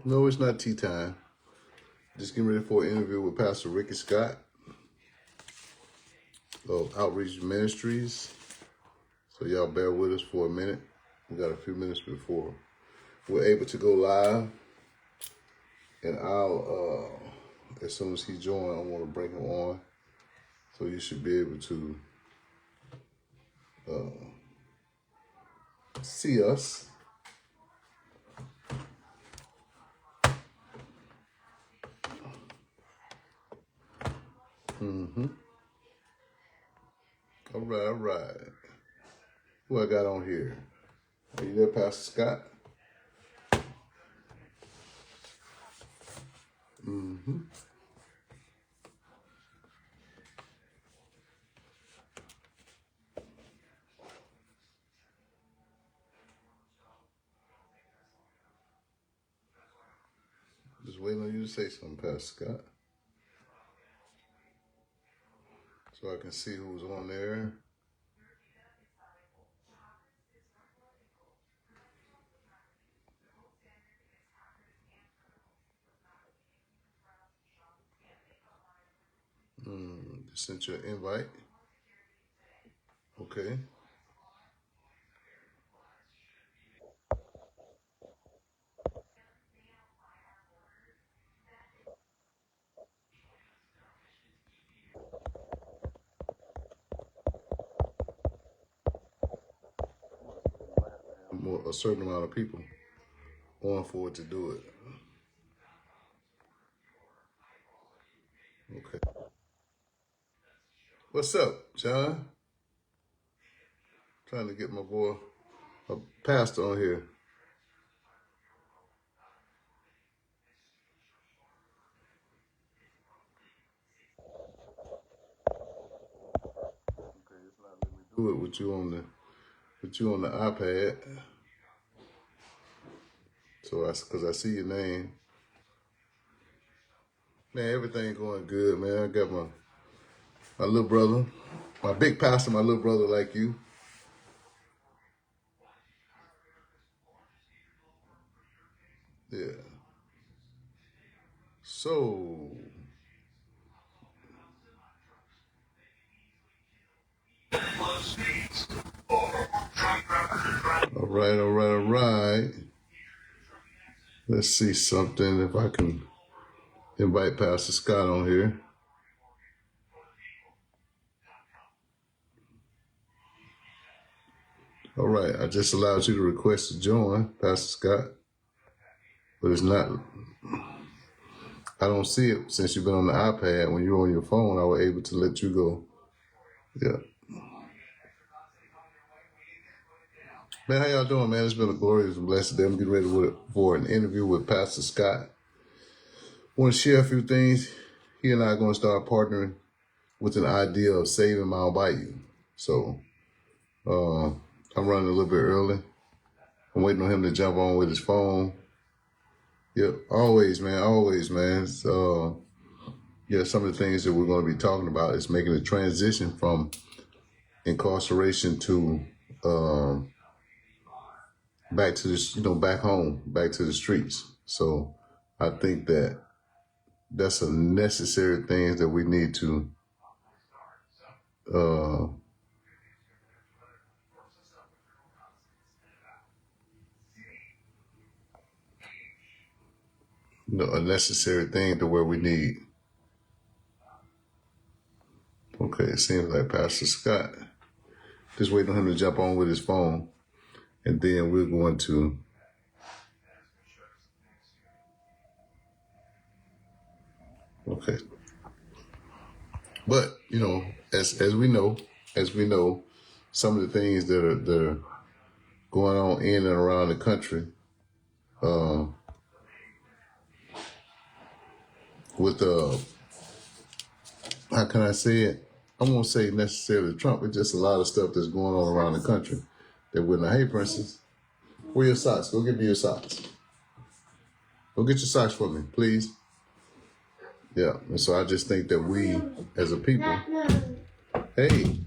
No, it's not tea time. Just getting ready for an interview with Pastor Rickey Scott of Outreach Ministries. So y'all bear with us for a minute. We got a few minutes before we're able to go live. And I'll, as soon as he joins, I want to bring him on. So you should be able to see us. All right, all right. Who I got on here? Are you there, Pastor Scott? Just waiting on you to say something, Pastor Scott. So I can see who's on there. Just sent you an invite. Okay. A certain amount of people on for it to do it. Okay. What's up, John? Trying to get my boy, a pastor, on here. Okay, it's not letting me do it with you on the iPad. So because I see your name. Man, everything going good, man. I got my little brother, my big pastor, my little brother like you. Yeah. So, all right. Let's see something, if I can invite Pastor Scott on here. All right, I just allowed you to request to join, Pastor Scott. But it's not, I don't see it since you've been on the iPad. When you're on your phone, I was able to let you go. Yeah. Man, how y'all doing, man? It's been a glorious and blessed day. I'm getting ready for an interview with Pastor Scott. I want to share a few things. He and I are going to start partnering with an idea of saving Mile Bayou. So I'm running a little bit early. I'm waiting on him to jump on with his phone. Yep, always, man. So, yeah, some of the things that we're going to be talking about is making a transition from incarceration to back to this, back home, back to the streets. So I think that that's a necessary thing that we need to a necessary thing to where we need. Okay, it seems like Pastor Scott. Just waiting on him to jump on with his phone. And then we're going to okay. But, as we know, some of the things that are going on in and around the country, with how can I say it? I won't say necessarily Trump, but just a lot of stuff that's going on around the country that we're not. Hey, Princess, where your socks? Go get me your socks. Go get your socks for me, please. Yeah, and so I just think that we, as a people, hey,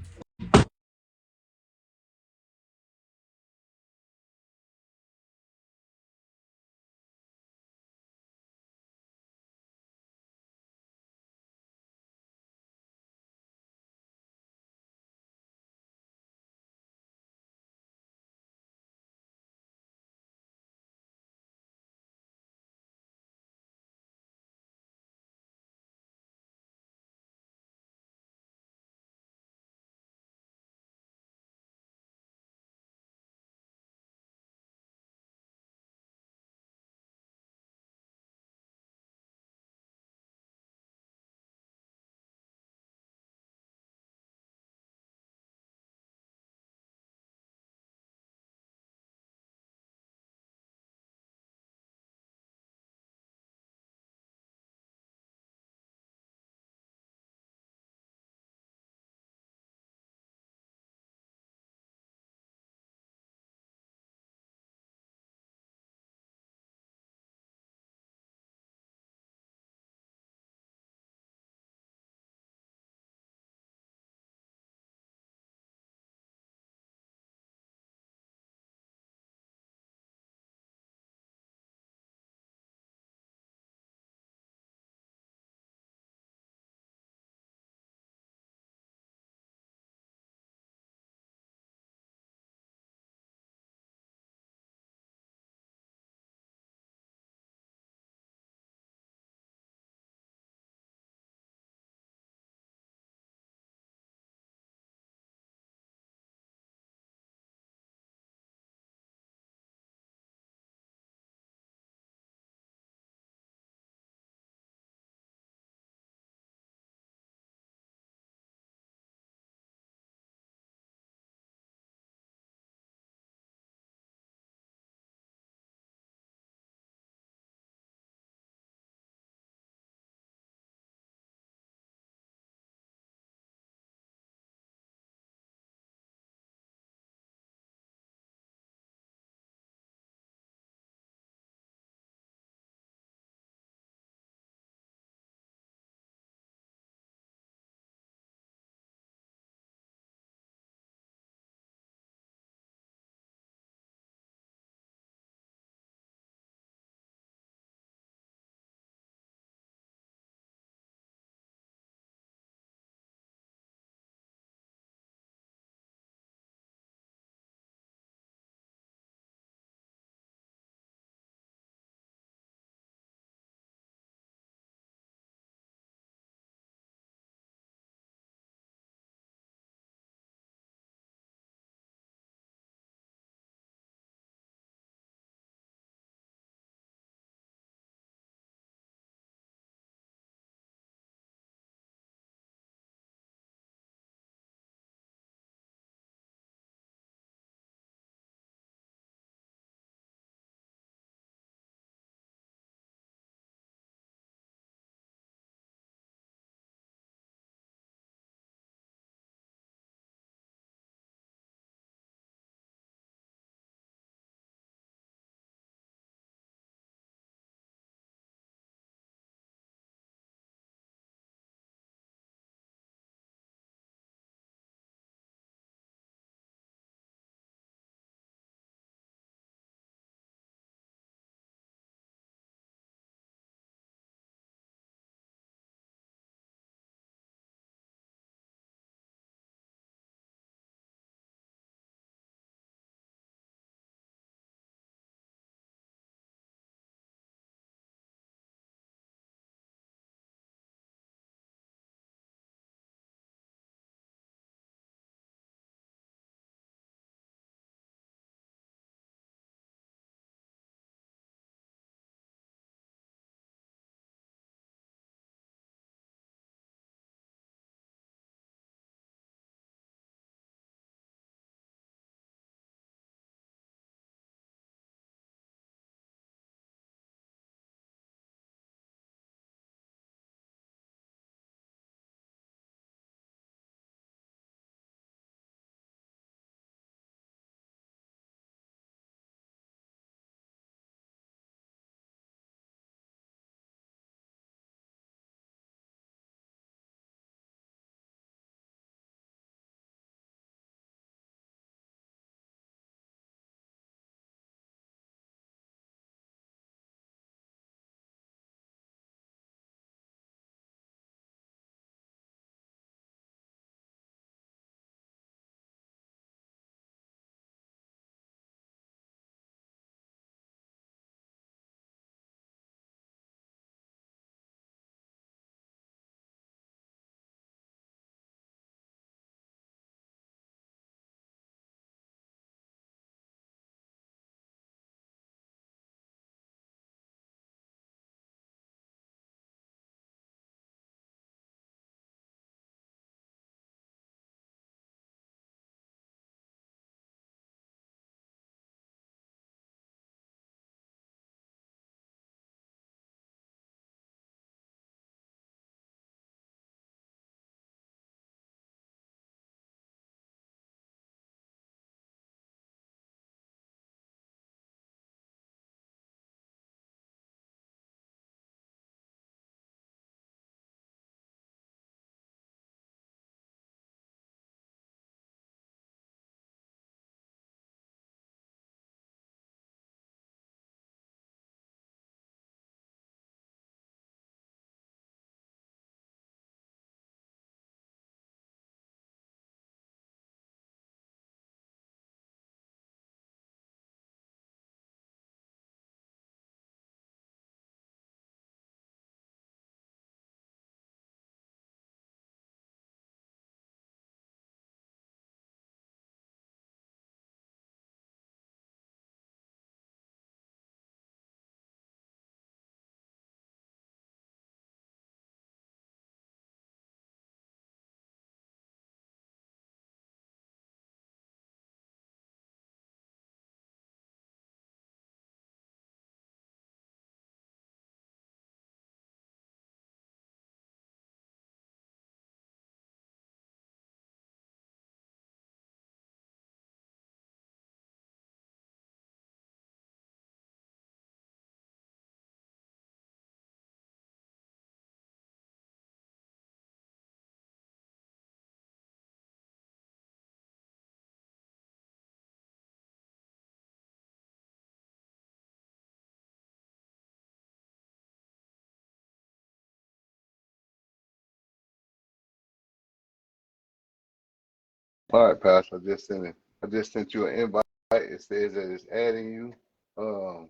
All right, Pastor. I just sent it. I just sent you an invite. It says that it's adding you. Um,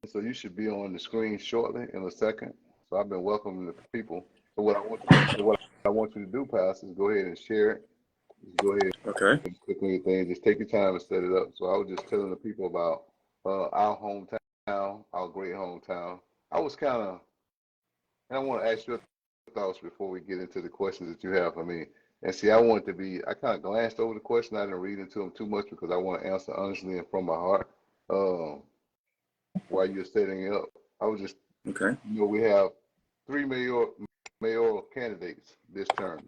so you should be on the screen shortly in a second. So I've been welcoming the people. So what I want you to do, Pastor, is go ahead and share it. Just go ahead Okay. and click on your thing. Just take your time and set it up. So I was just telling the people about our hometown, our great hometown. I was kind of, and I want to ask your thoughts before we get into the questions that you have for me. And see, I kind of glanced over the question. I didn't read into them too much because I want to answer honestly and from my heart. Um, while you're setting it up, I was just, Okay. we have three mayoral candidates this term.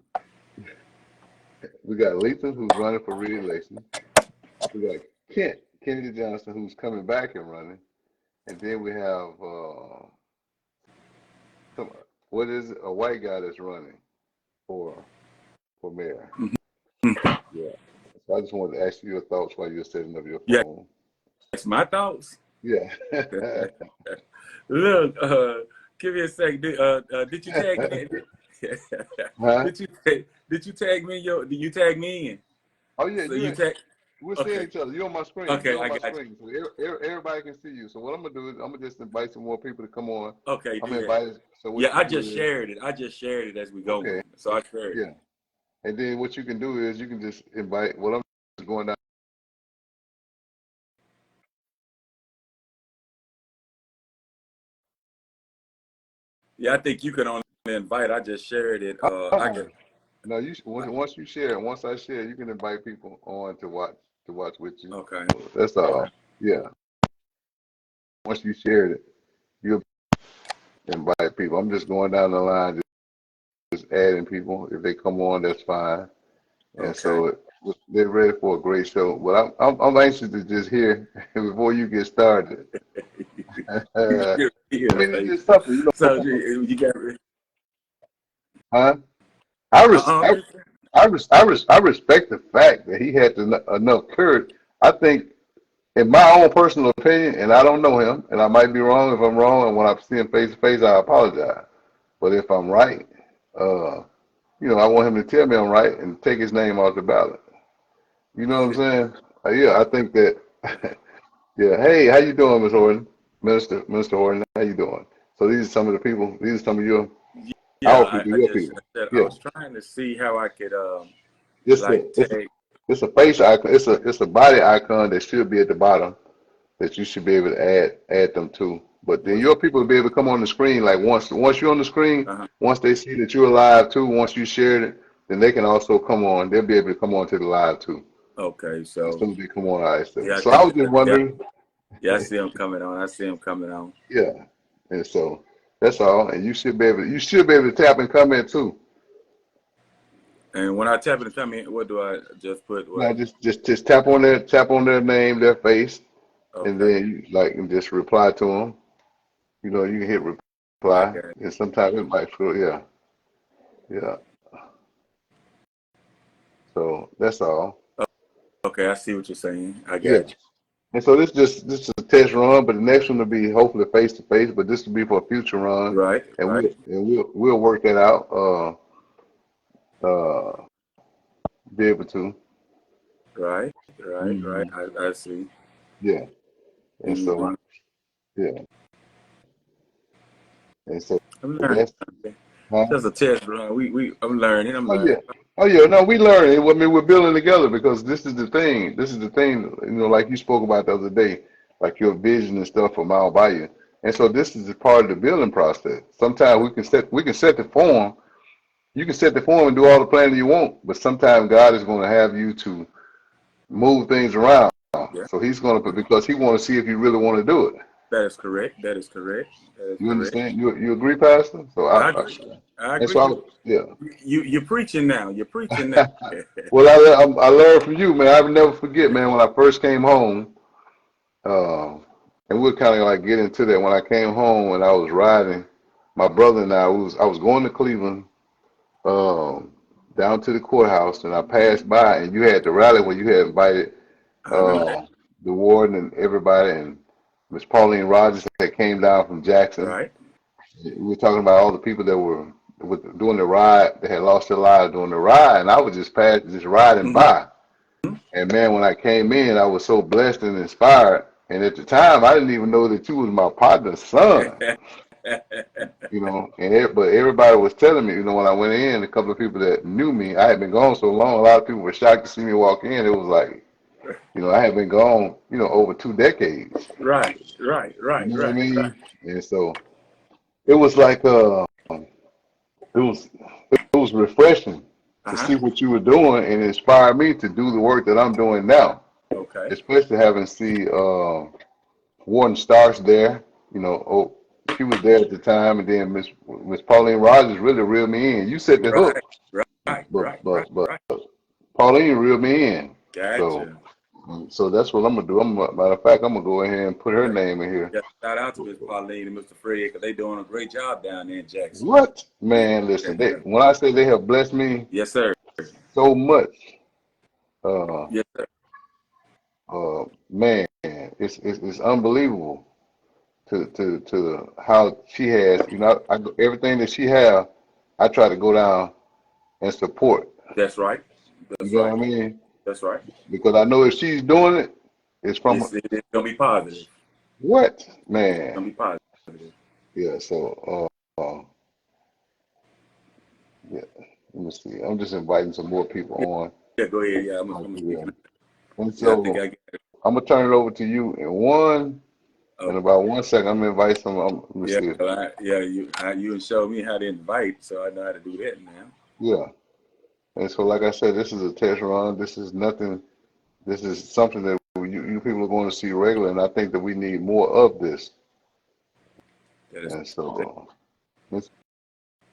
We got Letha, who's running for re-election. We got Kennedy Johnson, who's coming back and running. And then we have some, what is it? A white guy that's running for mayor. Mhm. Yeah. So I just wanted to ask you your thoughts while you're setting up your Yeah, phone. that's my thoughts. Yeah. Look, give me a sec. Did you tag me? Huh? Did you tag me? Did you tag me in? Oh yeah, So you tag. we're seeing Okay. each other. You're on my screen. Okay, You're on I my got you. screen. So everybody can see you. So what I'm gonna do is I'm gonna just invite some more people to come on. Okay, I'm do that. invited. So what Yeah, you I can do just is, shared it. I just shared it as we go. okay, So I shared it. yeah. And then what you can do is you can just invite. What I'm just going down. Yeah, I think you can only invite. I just shared it. I can. No, once you share, once I share, you can invite people on to watch with you. Okay. That's all. Yeah. Once you shared it, you'll invite people. I'm just going down the line, just adding people. If they come on, that's fine. And Okay. so they're ready for a great show. But I'm anxious to just hear before you get started. I mean, it's just something, So you got. huh? I res Uh-uh. I respect the fact that he had enough courage. I think, in my own personal opinion, and I don't know him, and I might be wrong. If I'm wrong, and when I see him face to face, I apologize. But if I'm right, uh, I want him to tell me I'm right and take his name off the ballot. You know what I'm saying? Yeah, I think that. Yeah. Hey, how you doing, Miss Horton? Minister Horton, how you doing? So these are some of the people. These are some of Yeah, our people, I your just people. said I Yeah. was trying to see how I could It's a like it's a tag. it's a face icon. It's a body icon that should be at the bottom that you should be able to add them to. But then Was your people will be able to come on the screen. Like once you're on the screen, uh-huh. once they see that you're live too, once you shared it, then they can also come on. They'll be able to come on to the live too. Okay, As so soon as they come on, I say. yeah, I So I think was just yeah, wondering, yeah, I see him coming on. I see him coming on. yeah. And so that's all. And you should be able to tap and comment too. And when I tap in the comment, what do I just put? Now What? just tap on their name, their face, and Okay, then and just reply to them. You can hit I reply, got it. and sometimes it might feel, yeah, yeah. So that's all. Okay, I see what you're saying. I Yeah. got you. And so this is a test run, but the next one will be hopefully face to face. But this will be for a future run, Right, and right, we'll work that out. Be able to. right, right. Hmm. I see. Yeah. And so Mhm. yeah. And so I'm learning. that's huh? Just a test run. I'm learning. I'm Oh yeah. learning. Oh yeah. No, we learn. I mean, we're building together because this is the thing. This is the thing. Like you spoke about the other day, like your vision and stuff for Mount Bayou. And so this is a part of the building process. Sometimes we can set the form. You can set the form and do all the planning you want, but sometimes God is going to have you to move things around. Yeah, So He's going to, because He want to see if you really want to do it. that is correct. That is correct. That is You correct. understand? You agree, Pastor? So I agree. I and agree with so yeah. you're preaching now. You're preaching now. Well, I learned from you, man. I would never forget, man. When I first came home, uh, and we'll kind of like get into that. When I came home and I was riding, my brother and I was going to Cleveland, um, down to the courthouse, and I passed by, and you had the rally where you had invited I remember that. uh, the warden and everybody, and Miss Pauline Rogers that came down from Jackson. Right. We were talking about all the people that doing the ride. They had lost their lives doing the ride, and I was just riding Mm-hmm. by. And man, when I came in, I was so blessed and inspired. And at the time, I didn't even know that you was my partner's son. You know, but everybody was telling me, you know, when I went in, a couple of people that knew me, I had been gone so long, a lot of people were shocked to see me walk in. It was like, you know, I had been gone, you know, over 2 decades. Right. You know what I mean? And so it was like, it was refreshing to see what you were doing, and it inspired me to do the work that I'm doing now. Okay. Especially having see Warden Starks there. You know, she was there at the time, and then Miss Pauline Rogers really reeled me in. You set the Right. hook, Right. but Right. Pauline reeled me in. Gotcha. So that's what I'm gonna do. Matter of fact, I'm gonna go ahead and put her name in here. Yeah, shout out to Miss Pauline and Mr. Fred because they doing a great job down there in Jackson. What Yeah. man? Listen, when I say they have blessed me Yes, sir. so much, uh, Yes, sir. man, it's unbelievable to how she has. You know, everything that she have, I try to go down and support. That's right. That's You know right. what I mean? That's right. Because I know if she's doing it, it's from It's gonna be positive. what It's man? gonna be positive. Yeah. So, yeah. Let me see. I'm just inviting some more people on. Yeah, go ahead. Yeah, I'm Yeah. speaking. And Yeah, I think so I get it. I'm gonna turn it over to you in Okay. about 1 second. I'm gonna invite some. Let me Yeah, see. you showed me how to invite, so I know how to do that now. Yeah. And so, like I said, this is a test run. This is nothing. This is something that you people are going to see regular, and I think that we need more of this. That is And so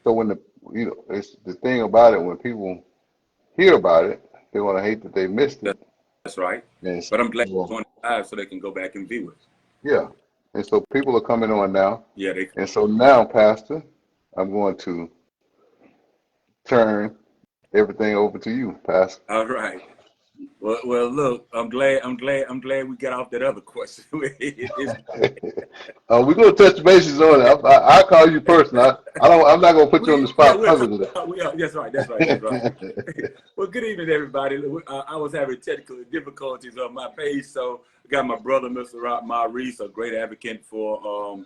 when it's the thing about it, when people hear about it, they're going to hate that they missed it. that's right. And But I'm glad so, you're doing it live so they can go back and view it. yeah. And so people are coming on now. Yeah, they. And so now, Pastor, I'm going to turn everything over to you, Pastor. All right. Well, look, I'm glad we got off that other question. It's We're gonna touch bases on it. I call you personal. I'm not gonna put you on the spot publicly. That's right. That's right. That's right. Well, good evening, everybody. I was having technical difficulties on my page, so I got my brother, Mr. Maurice, a great advocate for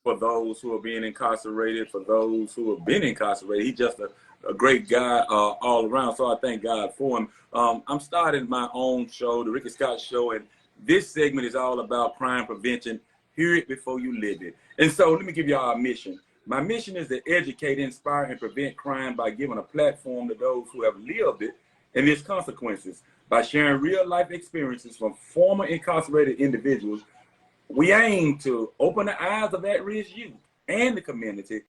those who are being incarcerated, for those who have been incarcerated. He's just a great guy all around, so I thank God for him. I'm starting my own show, the Rickey Scott Show, and this segment is all about crime prevention. Hear it before you live it. And so let me give y'all a mission. My mission is to educate, inspire, and prevent crime by giving a platform to those who have lived it and its consequences. By sharing real-life experiences from former incarcerated individuals, we aim to open the eyes of at-risk youth and the community,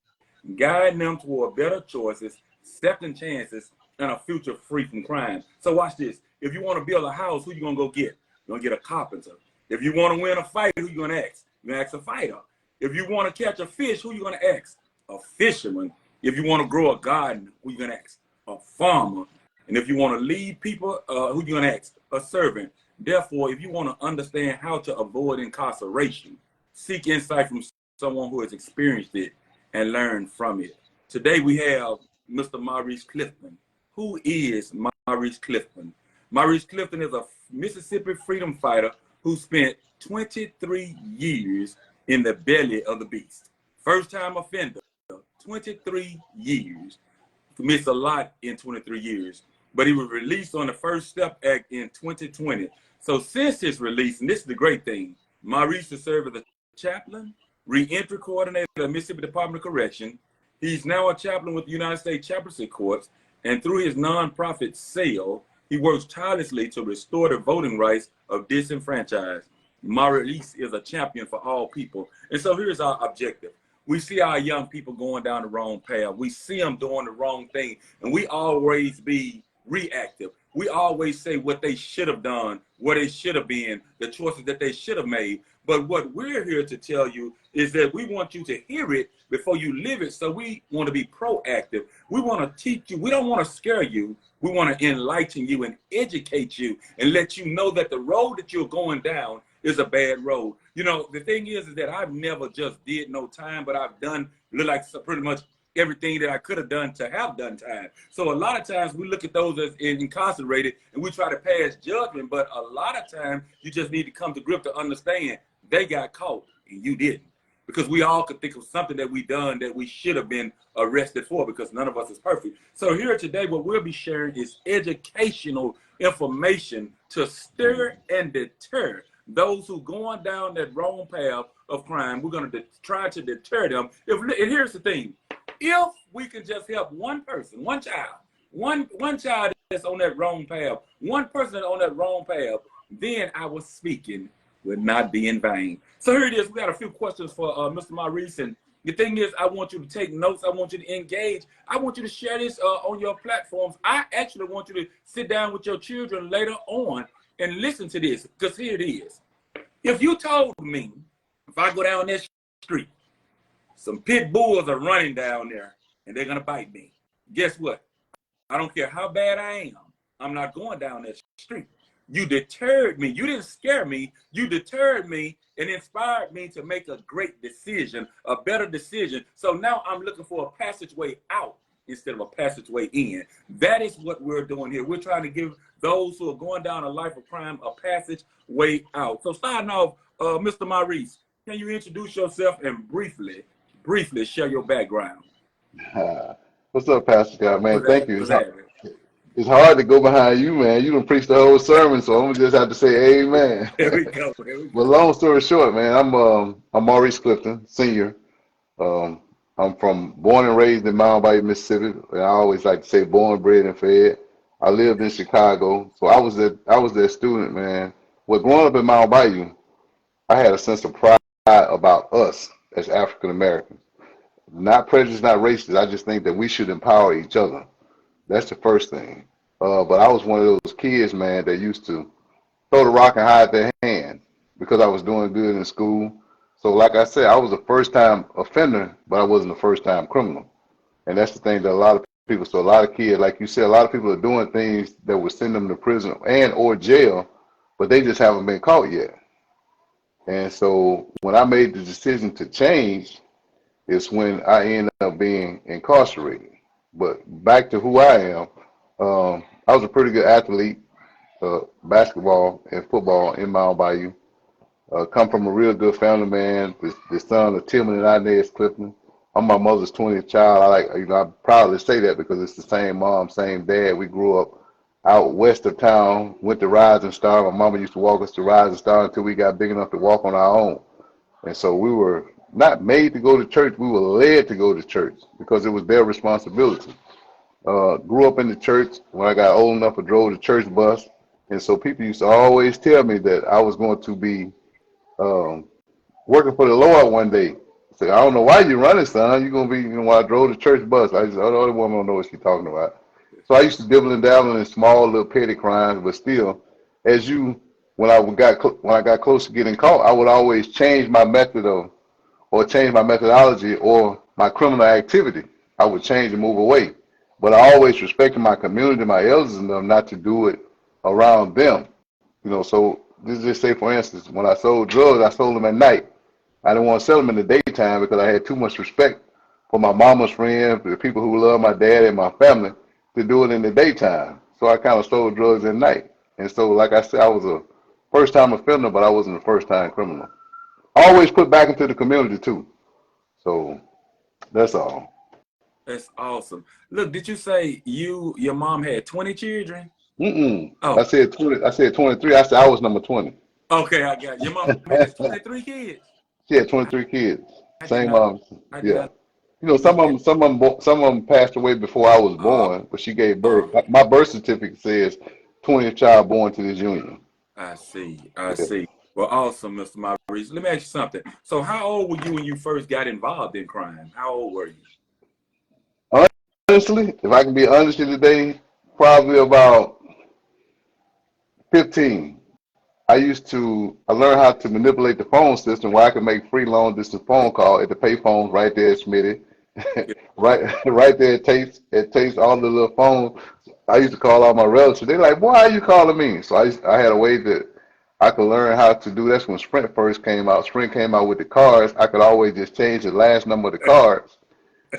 guiding them toward better choices, second chances, and a future free from crime. So watch this. If you want to build a house, who you going to go get? You're going to get a carpenter. If you want to win a fight, who you going to ask? You're going to ask a fighter. If you want to catch a fish, who you going to ask? A fisherman. If you want to grow a garden, who you going to ask? A farmer. And if you want to lead people, who you going to ask? A servant. Therefore, if you want to understand how to avoid incarceration, seek insight from someone who has experienced it and learn from it. Today we have Mr. Maurice Clifton. Who is Maurice Clifton? Maurice Clifton is a Mississippi freedom fighter who spent 23 years in the belly of the beast. First time offender, 23 years. Missed a lot in 23 years, but he was released on the First Step Act in 2020. So since his release, and this is the great thing, Maurice has served as a chaplain, re-entry coordinator at Mississippi Department of Correction. He's now a chaplain with the United States Chaplaincy Courts, and through his nonprofit SAIL, he works tirelessly to restore the voting rights of disenfranchised. Maurice is a champion for all people. And so here's our objective. We see our young people going down the wrong path. We see them doing the wrong thing, and we always be reactive. We always say what they should have done, what they should have been, the choices that they should have made. But what we're here to tell you is that we want you to hear it before you live it. So we want to be proactive. We want to teach you. We don't want to scare you. We want to enlighten you and educate you and let you know that the road that you're going down is a bad road. You know, the thing is that I've never just did no time, but I've done, look like pretty much everything that I could have done to have done time. So a lot of times we look at those as incarcerated and we try to pass judgment, but a lot of times you just need to come to grip to understand they got caught and you didn't. Because we all could think of something that we done that we should have been arrested for, because none of us is perfect. So here today, what we'll be sharing is educational information to stir and deter those who going down that wrong path of crime. We're going to try to deter them. And here's the thing. If we can just help one person, one child, one child that's on that wrong path, one person that's on that wrong path, then our speaking will not be in vain. So here it is. We got a few questions for Mr. Maurice. And the thing is, I want you to take notes. I want you to engage. I want you to share this on your platforms. I actually want you to sit down with your children later on and listen to this, because here it is. If you told me, if I go down this street, some pit bulls are running down there and they're going to bite me, guess what? I don't care how bad I am. I'm not going down that street. You deterred me. You didn't scare me. You deterred me and inspired me to make a great decision, a better decision. So now I'm looking for a passageway out instead of a passageway in. That is what we're doing here. We're trying to give those who are going down a life of crime a passageway out. So starting off, Mr. Maurice, can you introduce yourself and briefly share your background? What's up, Pastor Scott? Man, thank you. What's happening? It's hard to go behind you, man. You done preached the whole sermon, so I'm gonna just have to say amen. Here we go. Here we go. But long story short, man, I'm Maurice Clifton, senior. I'm born and raised in Mound Bayou, Mississippi. And I always like to say born, bred, and fed. I lived in Chicago, so I was that student, man. Well, growing up in Mound Bayou, I had a sense of pride about us as African Americans. Not prejudice, not racist. I just think that we should empower each other. That's the first thing. But I was one of those kids, man, that used to throw the rock and hide their hand because I was doing good in school. So like I said, I was a first-time offender, but I wasn't a first-time criminal. And that's the thing that a lot of people, so a lot of kids, like you said, a lot of people are doing things that would send them to prison and or jail, but they just haven't been caught yet. And so when I made the decision to change, it's when I ended up being incarcerated. But back to who I am, I was a pretty good athlete, basketball and football in Mound Bayou. Come from a real good family, man. The son of Tim and Inez Clifton. I'm my mother's 20th child. I'm proud to say that because it's the same mom, same dad. We grew up out west of town, went to Rising Star. My mama used to walk us to Rising Star until we got big enough to walk on our own. And so we were not made to go to church. We were led to go to church because it was their responsibility. Grew up in the church. When I got old enough, I drove the church bus. And so people used to always tell me that I was going to be working for the Lord one day. I said, I don't know why you're running, son. You're going to be, I drove the church bus. I just, the other woman don't know what she's talking about. So I used to dibble and dabble in small little petty crimes, but still, when I got close to getting caught, I would always change my change my methodology or my criminal activity. I would change and move away. But I always respected my community, my elders, and them not to do it around them. So this just say, for instance, when I sold drugs, I sold them at night. I didn't want to sell them in the daytime because I had too much respect for my mama's friends, the people who love my dad and my family, to do it in the daytime. So I kind of sold drugs at night. And so, like I said, I was a first-time offender, but I wasn't a first-time criminal. Always put back into the community, too. So that's all. That's awesome. Look, did you say your mom had 20 children? Mm-mm. Oh. I said 20. I said 23. I said I was number 20. Okay, I got it. Your mom had 23 kids. She had 23 kids. Same mom. Yeah. Not. Some of them passed away before I was born, but she gave birth. My birth certificate says 20th child born to this union. I see. Well, awesome, Mr. Maurice. Let me ask you something. So how old were you when you first got involved in crime? How old were you? Honestly, if I can be honest with you today, probably about 15. I learned how to manipulate the phone system where I could make free long distance phone call at the pay phones right there at Smitty. right there it takes all the little phones. I used to call all my relatives. They're like, "Boy, how you calling me?" So I had a way that I could learn how to do. That's when Sprint first came out. Sprint came out with the cards. I could always just change the last number of the cards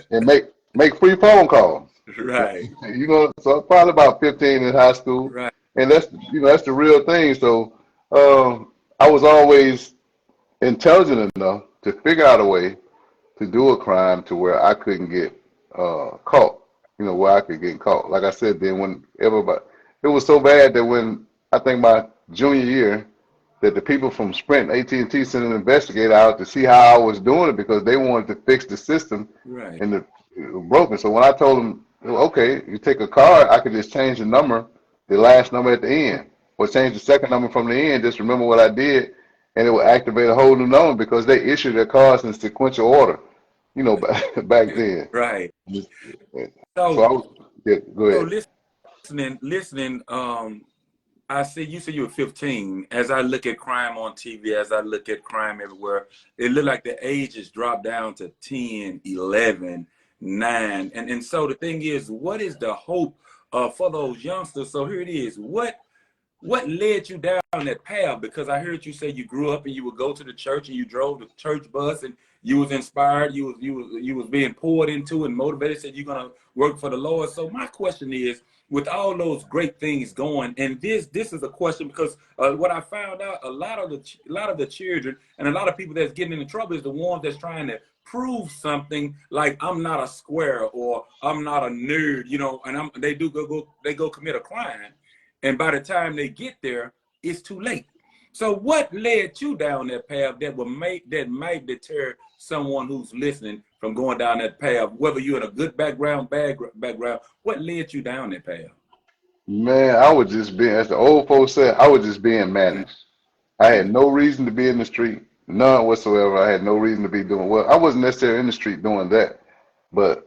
and make free phone calls. Right. You know, so I'm probably about 15 in high school, Right. and that's that's the real thing. So I was always intelligent enough to figure out a way to do a crime to where I couldn't get caught. You know, where I could get caught. Like I said, then when everybody, it was so bad that when I think my junior year, that the people from Sprint and AT&T sent an investigator out to see how I was doing it because they wanted to fix the system Right. and it was broken. So when I told them, okay, you take a card, I could just change the number, the last number at the end, or change the second number from the end. Just remember what I did, and it will activate a whole new number because they issued their cards in sequential order. You know, back then. Right. So I So, was, yeah, go so ahead. listening. I see you say you were 15. As I look at crime on TV, as I look at crime everywhere, it looked like the ages dropped down to 10, 11, 9. And so the thing is, what is the hope for those youngsters? So here it is. What led you down that path? Because I heard you say you grew up and you would go to the church and you drove the church bus and you was inspired, you was being poured into and motivated, said you're gonna work for the Lord. So my question is, with all those great things going, and this is a question because what I found out, a lot of the children and a lot of people that's getting into trouble is the ones that's trying to prove something, like I'm not a square or I'm not a nerd, you know, and they go commit a crime, and by the time they get there, it's too late. So what led you down that path that might deter someone who's listening from going down that path, whether you're in a good background, bad background? What led you down that path? Man, I was just being, as the old folks said, I was just being managed. I had no reason to be in the street, none whatsoever. I had no reason to be doing well. I wasn't necessarily in the street doing that, but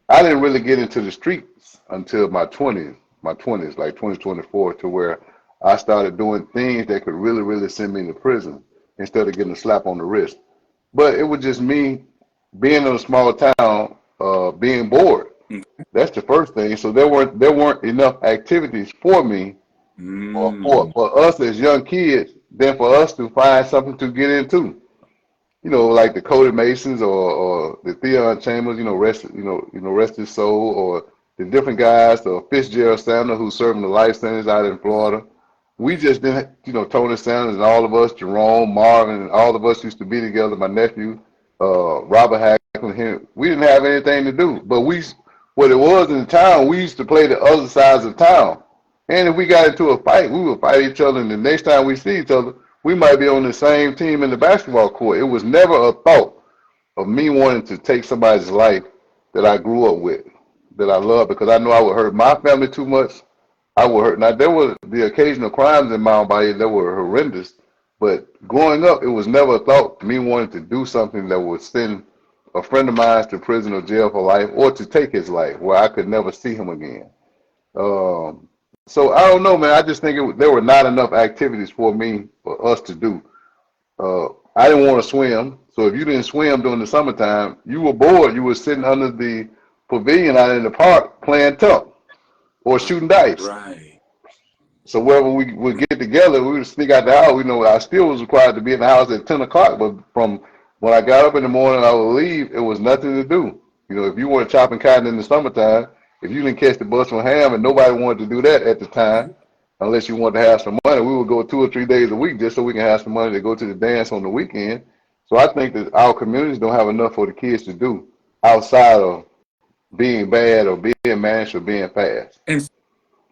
I didn't really get into the streets until my 20s, like 2024, to where I started doing things that could really, really send me to prison instead of getting a slap on the wrist. But it was just me being in a small town, being bored. That's the first thing. So there weren't enough activities for me or Mm. for us as young kids than for us to find something to get into. You know, like the Cody Masons or the Theon Chambers, rest his soul, or the different guys, or Fitzgerald Sanders, who's serving the life sentence out in Florida. We just didn't, Tony Sanders and all of us, Jerome, Marvin, and all of us used to be together. My nephew, Robert Hackman, we didn't have anything to do. But what it was in the town, we used to play the other sides of town. And if we got into a fight, we would fight each other. And the next time we see each other, we might be on the same team in the basketball court. It was never a thought of me wanting to take somebody's life that I grew up with, that I love, because I know I would hurt my family too much. I would hurt. Now, there were the occasional crimes in Mount Bayou that were horrendous, but growing up, it was never a thought me wanting to do something that would send a friend of mine to prison or jail for life, or to take his life where I could never see him again. Um, so I don't know, man. I just think there were not enough activities for me, for us to do. I didn't want to swim, so if you didn't swim during the summertime, you were bored. You were sitting under the pavilion out in the park playing tuck or shooting dice. Right. So wherever we would get together, we would sneak out the house. I still was required to be in the house at 10 o'clock, but from when I got up in the morning, I would leave. It was nothing to do. If you weren't chopping cotton in the summertime, if you didn't catch the bus from Ham, and nobody wanted to do that at the time, unless you wanted to have some money, we would go 2 or 3 days a week just so we can have some money to go to the dance on the weekend. So I think that our communities don't have enough for the kids to do outside of being bad or being managed or being fast. And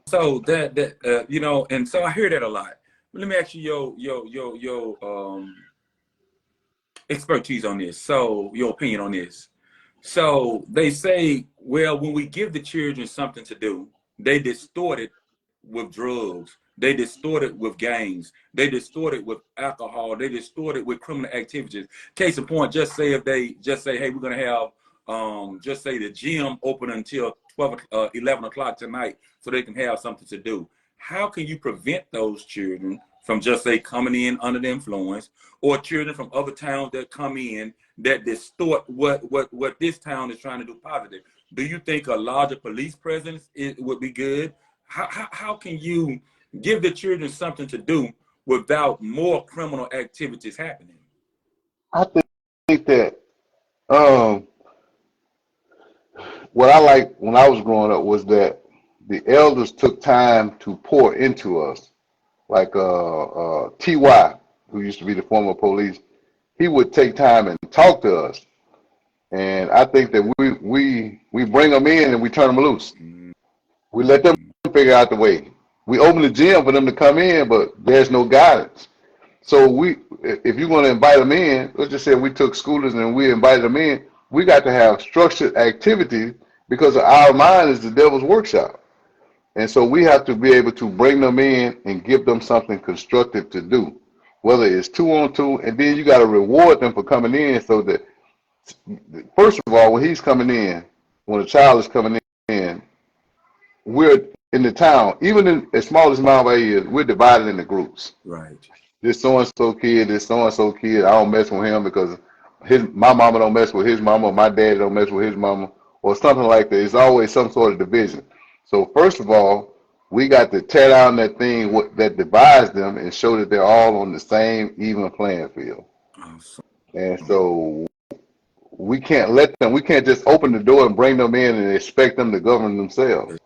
so and so I hear that a lot. Let me ask you your expertise on this. So your opinion on this. So they say, well, when we give the children something to do, they distort it with drugs. They distort it with gangs. They distort it with alcohol. They distort it with criminal activities. Case in point, just say, hey, we're going to have, just say the gym open until 11 o'clock tonight so they can have something to do. How can you prevent those children from just say coming in under the influence, or children from other towns that come in that distort what this town is trying to do positive? Do you think a larger police presence would be good? How can you give the children something to do without more criminal activities happening? I think that um, what I liked when I was growing up was that the elders took time to pour into us. Like T.Y., who used to be the former police, he would take time and talk to us. And I think that we bring them in and we turn them loose. We let them figure out the way. We open the gym for them to come in, but there's no guidance. So if you're going to invite them in, let's just say we took schoolers and we invited them in, we got to have structured activities because our mind is the devil's workshop. And so we have to be able to bring them in and give them something constructive to do, whether it's 2-on-2, and then you got to reward them for coming in so that, first of all, when he's coming in, when a child is coming in, we're in the town, even as small as Mount Bay is, we're divided into groups. Right. This so-and-so kid, this so-and-so kid, I don't mess with him because my mama don't mess with his mama, or my daddy don't mess with his mama, or something like that. It's always some sort of division. So first of all, we got to tear down that thing that divides them and show that they're all on the same even playing field. Awesome. And so we can't we can't just open the door and bring them in and expect them to govern themselves.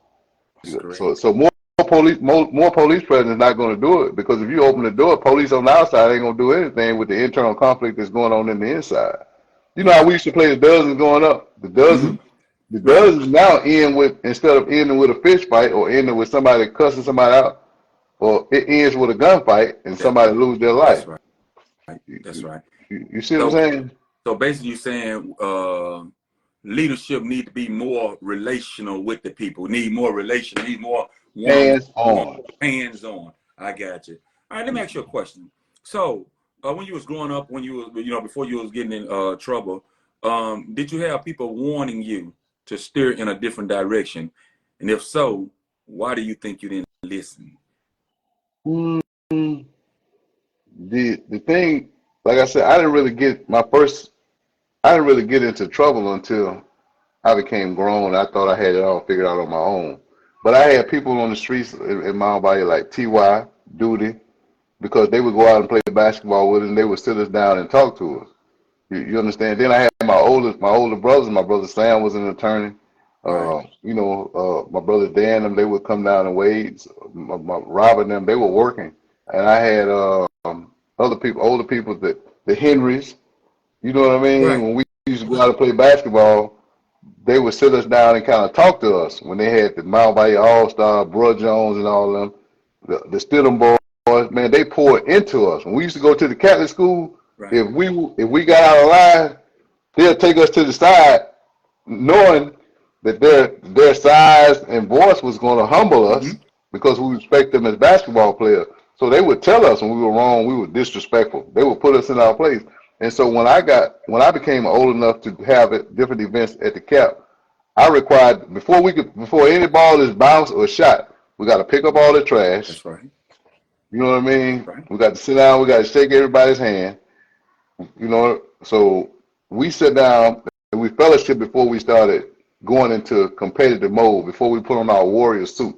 So more police presence is not going to do it, because if you open the door, police on the outside ain't going to do anything with the internal conflict that's going on in the inside. You know how we used to play the dozens growing up? The dozens, the dozens now end with, instead of ending with a fist fight or ending with somebody cussing somebody out, or it ends with a gunfight and somebody lose their life. That's right. That's right. You see what I'm saying? So basically you're saying leadership need to be more relational with the people, need more relational, need more hands-on. I got you. All right, let me ask you a question. So when you was growing up, when you was, before you was getting in trouble, did you have people warning you to steer in a different direction? And if so, why do you think you didn't listen? The thing, like I said, I didn't really get into trouble until I became grown. I thought I had it all figured out on my own. But I had people on the streets in Mount Bayou like T.Y., Duty, because they would go out and play basketball with us, and they would sit us down and talk to us. You understand? Then I had my older brothers. My brother Sam was an attorney. Right. My brother Dan, them, they would come down and wait. My Robert, them, they were working. And I had other people, older people, the Henrys. You know what I mean? Right. When we used to go out and play basketball, they would sit us down and kind of talk to us. When they had the Mount Bayou All-Star, Bro Jones and all of them, the Stidham boys, man, they poured into us. When we used to go to the Catholic school, right, if we got out of line, they'll take us to the side, knowing that their size and voice was going to humble us, because we respect them as basketball players. So they would tell us when we were wrong, we were disrespectful. They would put us in our place. And so when I became old enough to have different events at the Cap, I required, before any ball is bounced or shot, we got to pick up all the trash. That's right. You know what I mean? Right. We got to sit down. We got to shake everybody's hand. You know, so we sit down and we fellowship before we started going into competitive mode, before we put on our warrior suit.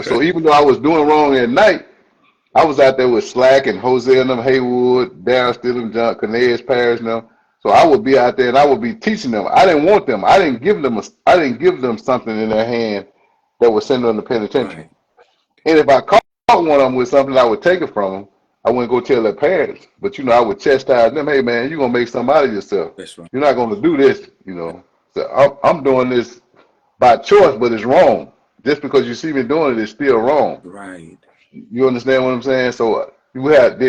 So even though I was doing wrong at night, I was out there with Slack and Jose and them, Haywood, Darren Stidham, John Canez, Parrish and them. So I would be out there and I would be teaching them. I didn't want them. I didn't give them something in their hand that would send them to penitentiary. Right. And if I caught one of them with something, I would take it from them. I wouldn't go tell their parents. But I would chastise them. Hey man, you're gonna make something out of yourself. That's right. You're not gonna do this. So I'm doing this by choice, but it's wrong. Just because you see me doing it, it's still wrong. Right. You understand what I'm saying? So we had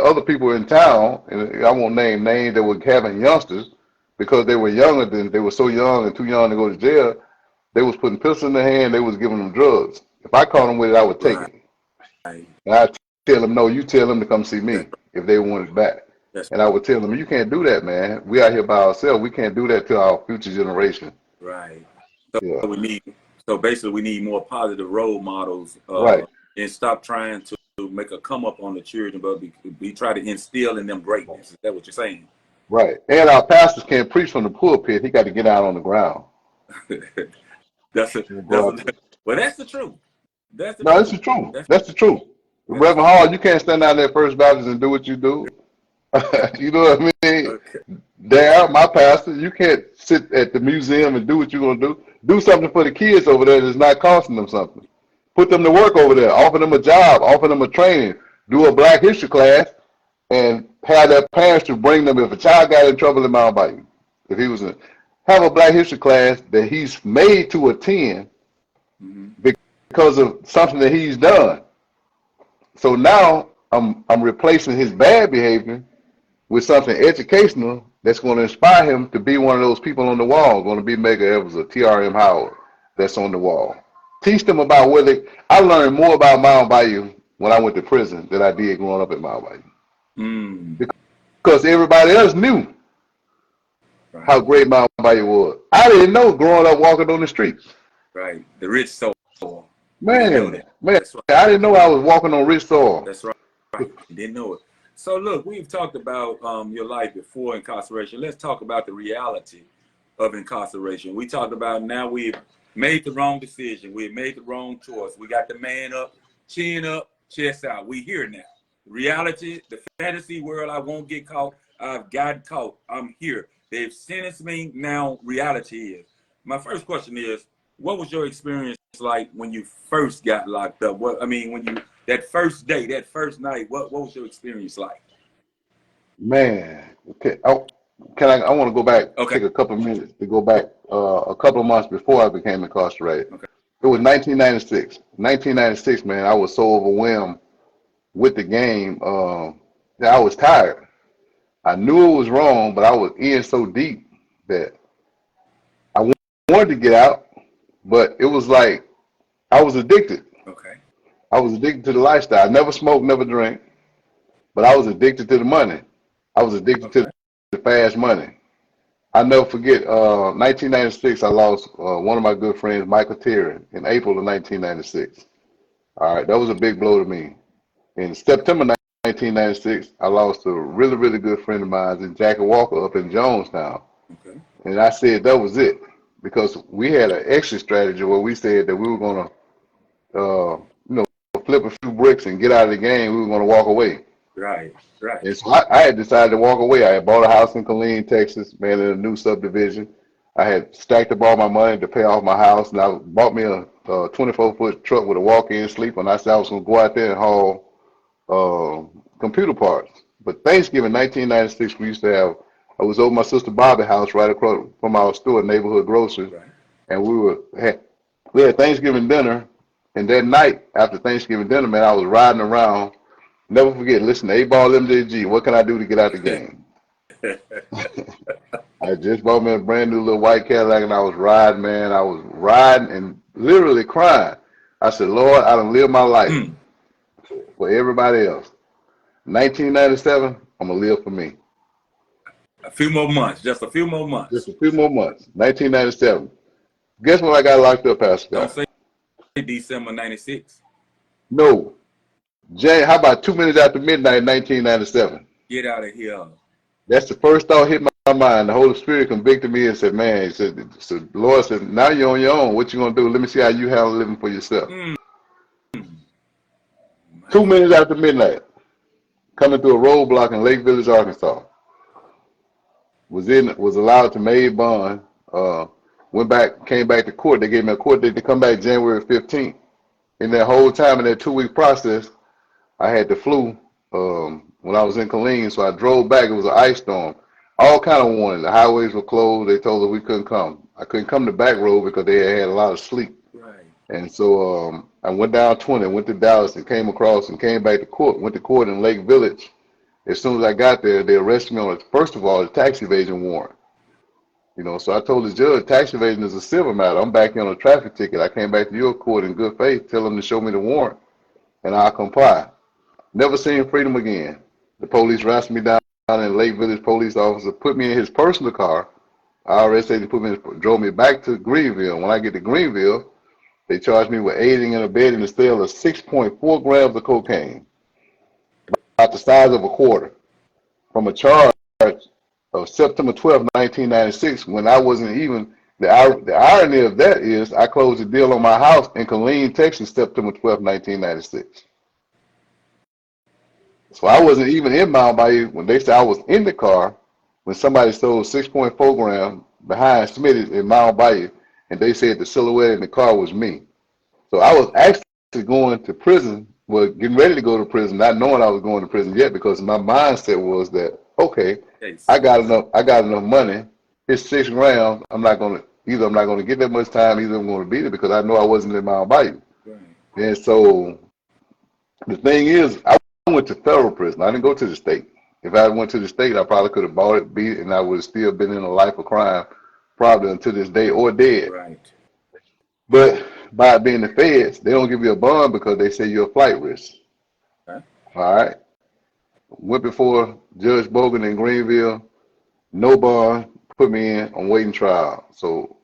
other people in town, and I won't name names, that were having youngsters, because they were they were so young and too young to go to jail. They was putting pistols in their hand. They was giving them drugs. If I caught them with it, I would take it. Right. And I tell them, no, you tell them to come see me if they want it back. And I would tell them, you can't do that, man. We out here by ourselves. We can't do that to our future generation. Right. So basically, we need more positive role models. Right. And stop trying to make a come up on the children, but we try to instill in them greatness. Is that what you're saying? Right. And our pastors can't preach from the pulpit. He got to get out on the ground. That's the truth. That's the truth. That's the truth. Reverend Hall, you can't stand out there First Baptist and do what you do. You know what I mean? Okay. Dad, my pastor, you can't sit at the museum and do what you're gonna do. Do something for the kids over there that's not costing them something. Put them to work over there. Offer them a job. Offer them a training. Do a Black History class, and have their parents to bring them. If a child got in trouble in Mount Bayou, if he was in, have a Black History class that he's made to attend Mm-hmm. because of something that he's done. So now I'm replacing his bad behavior with something educational that's going to inspire him to be one of those people on the wall, going to be Medgar Evers or T.R.M. Howard that's on the wall. Teach them about where they. I learned more about Mount Bayou when I went to prison than I did growing up at Mount Bayou. Mm. Because everybody else knew Right. how great Mount Bayou was. I didn't know growing up walking on the streets. Right. The rich soul. You didn't know Man, that. man, That's right. I didn't know I was walking on rich soil. That's right. Right. You didn't know it. So look, we've talked about your life before incarceration. Let's talk about the reality of incarceration. We talked about now we've made the wrong decision. We've made the wrong choice. We got the man up, chin up, chest out. We here now. Reality, the fantasy world, I won't get caught. I've gotten caught. I'm here. They've sentenced me. Now reality is. My first question is, what was your experience like when you first got locked up? What I mean, when you that first day, that first night, what was your experience like? Man, okay. I want to go back, Okay. take a couple of minutes to go back a couple of months before I became incarcerated. Okay. It was 1996. 1996, man, I was so overwhelmed with the game that I was tired. I knew it was wrong, but I was in so deep that I wanted to get out, but it was like I was addicted. Okay. I was addicted to the lifestyle. I never smoked, never drank, but I was addicted to the money. I was addicted to Okay. the fast money. I never forget, 1996, I lost one of my good friends, Michael Terry, in April of 1996. All right, that was a big blow to me. In September 1996, I lost a really, really good friend of mine in Jackie Walker up in Jonestown. Okay. And I said that was it because we had an exit strategy where we said that we were going to, you know, flip a few bricks and get out of the game. We were going to walk away. Right. Right. And so I had decided to walk away. I had bought a house in Killeen, Texas, man, in a new subdivision. I had stacked up all my money to pay off my house, and I bought me a 24-foot truck with a walk-in sleeper, and I said I was going to go out there and haul computer parts. But Thanksgiving 1996, we used to have, I was over my sister Bobby's house right across from our store, neighborhood grocery, Right. and we had Thanksgiving dinner, and that night after Thanksgiving dinner, man, I was riding around. Never forget, listen to 8-Ball MJG. What can I do to get out the game? I just bought me a brand new little white Cadillac, and I was riding, man. I was riding and literally crying. I said, Lord, I done lived my life Mm. for everybody else. 1997, I'm going to live for me. A few more months, just a few more months. Just a few more months. 1997. Guess when I got locked up, Pastor Don't Scott? say December 96. No. Jay, how about 2 minutes after midnight, 1997? Get out of here. That's the first thought hit my mind. The Holy Spirit convicted me and said, man, he said, so the Lord said, now you're on your own. What you going to do? Let me see how you handle living for yourself. Mm. 2 minutes after midnight, coming through a roadblock in Lake Village, Arkansas. Was allowed to make bond. Came back to court. They gave me a court date to come back January 15th. In that whole time, in that 2-week process, I had the flu when I was in Killeen, so I drove back. It was an ice storm. All kind of warning. The highways were closed. They told us we couldn't come. I couldn't come the back road because they had a lot of sleep. Right. And so I went down 20, went to Dallas, and came across and came back to court. Went to court in Lake Village. As soon as I got there, they arrested me on, first of all, a tax evasion warrant. You know, so I told the judge, tax evasion is a civil matter. I'm back here on a traffic ticket. I came back to your court in good faith, tell them to show me the warrant, and I'll comply. Never seen freedom again. The police wrestled me down in Lake Village. Police officer put me in his personal car. IRS agent drove me back to Greenville. When I get to Greenville, they charged me with aiding and abetting the sale of 6.4 grams of cocaine, about the size of a quarter, from a charge of September 12, 1996, when I wasn't even, the irony of that is I closed the deal on my house in Killeen, Texas, September 12, 1996. So I wasn't even in Mount Bayou when they said I was in the car when somebody stole 6.4 grams behind Smitty in Mount Bayou, and they said the silhouette in the car was me. So I was actually going to prison, well, getting ready to go to prison, not knowing I was going to prison yet, because my mindset was that, okay, Yes. I got enough money. It's 6 grams. I'm not gonna get that much time, either I'm gonna beat it because I know I wasn't in Mount Bayou. Right. And so the thing is, I went to federal prison. I didn't go to the state. If I went to the state, I probably could have bought it, beat it, and I would have still been in a life of crime, probably until this day, or dead. Right. But by it being the feds, they don't give you a bond because they say you're a flight risk. Okay. All right. Went before Judge Bogan in Greenville, no bond, put me in on waiting trial. So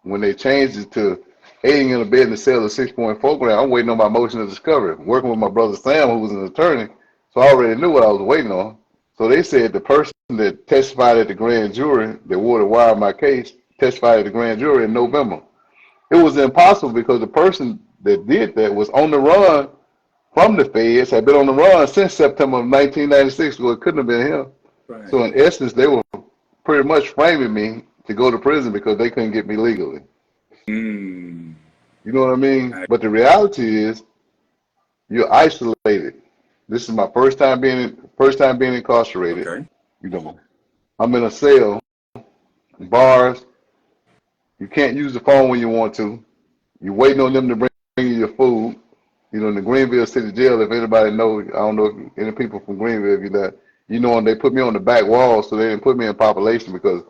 when they changed it to aiding in a bed in the cell of 6.4 grams, I'm waiting on my motion of discovery, working with my brother Sam, who was an attorney. So I already knew what I was waiting on. So they said the person that testified at the grand jury that wore the wire in my case testified at the grand jury in November. It was impossible because the person that did that was on the run from the feds, had been on the run since September of 1996, so it couldn't have been him. Right. So in essence, they were pretty much framing me to go to prison because they couldn't get me legally. Mm. You know what I mean? Right. But the reality is, you're isolated. This is my first time being incarcerated. Okay. You know, I'm in a cell, bars. You can't use the phone when you want to. You're waiting on them to bring you your food. You know, in the Greenville City Jail, if anybody knows, I don't know if any people from Greenville, if you that, you know, and they put me on the back wall, so they didn't put me in population because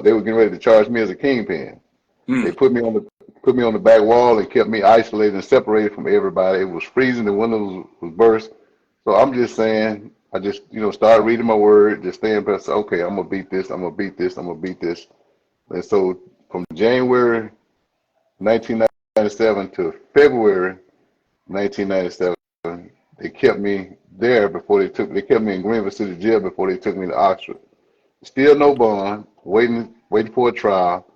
they were getting ready to charge me as a kingpin. They Mm. put me on the back wall and kept me isolated and separated from everybody. It was freezing, the windows was burst. So I'm just saying, I just, you know, started reading my word, just staying past, okay, I'm gonna beat this, I'm gonna beat this, I'm gonna beat this. And so from January 1997 to February 1997, they kept me there before they kept me in Greenville City Jail before they took me to Oxford. Still no bond, waiting for a trial,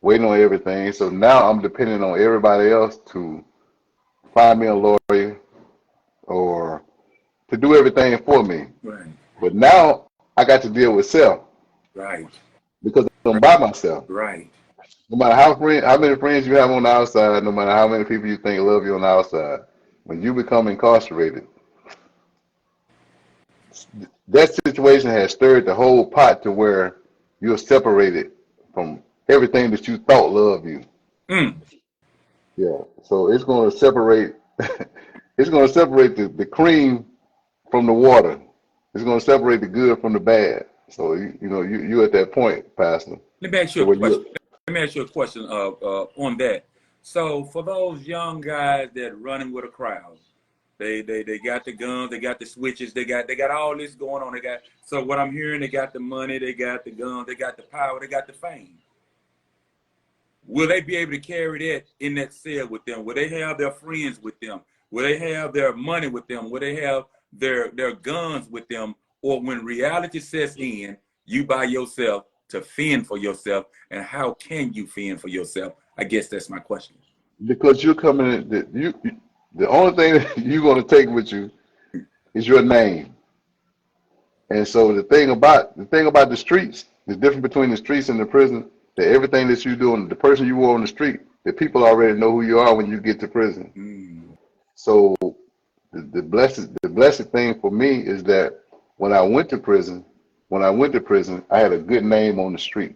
waiting on everything. So now I'm depending on everybody else to find me a lawyer or to do everything for me. Right. But now I got to deal with self Right. because I'm by myself. Right. No matter how many friends you have on the outside, no matter how many people you think love you on the outside, when you become incarcerated, that situation has stirred the whole pot to where you're separated from everything that you thought loved you. Mm. Yeah. So it's going to separate. It's going to separate the cream from the water. It's going to separate the good from the bad. So you at that point, Pastor. Let me ask you So a when question. you Let me ask you a question on that. So for those young guys that running with a crowd, they got the guns, they got the switches, they got all this going on. So what I'm hearing, they got the money, they got the guns, they got the power, they got the fame. Will they be able to carry that in that cell with them? Will they have their friends with them? Will they have their money with them? Will they have their guns with them? Or when reality sets in, you by yourself to fend for yourself, and how can you fend for yourself? I guess that's my question. because you're coming in, the only thing that you're going to take with you is your name. And so the thing about the streets, the difference between the streets and the prison, that everything that you do and the person you were on the street, that people already know who you are when you get to prison. Mm. So the blessed thing for me is that when I went to prison, I had a good name on the street.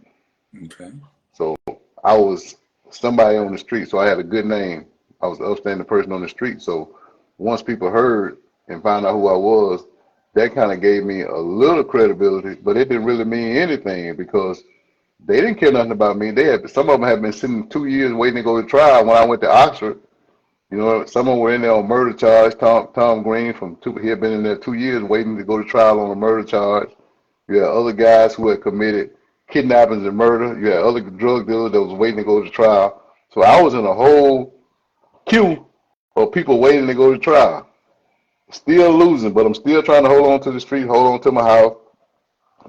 Okay. So I was somebody on the street, so I had a good name. I was an upstanding person on the street. So once people heard and found out who I was, that kind of gave me a little credibility, but it didn't really mean anything because they didn't care nothing about me. Some of them had been sitting 2 years waiting to go to trial when I went to Oxford. You know, some of them were in there on murder charge. Tom Green he had been in there 2 years waiting to go to trial on a murder charge. You had other guys who had committed kidnappings and murder. You had other drug dealers that was waiting to go to trial. So I was in a whole queue of people waiting to go to trial. Still losing, but I'm still trying to hold on to the street, hold on to my house.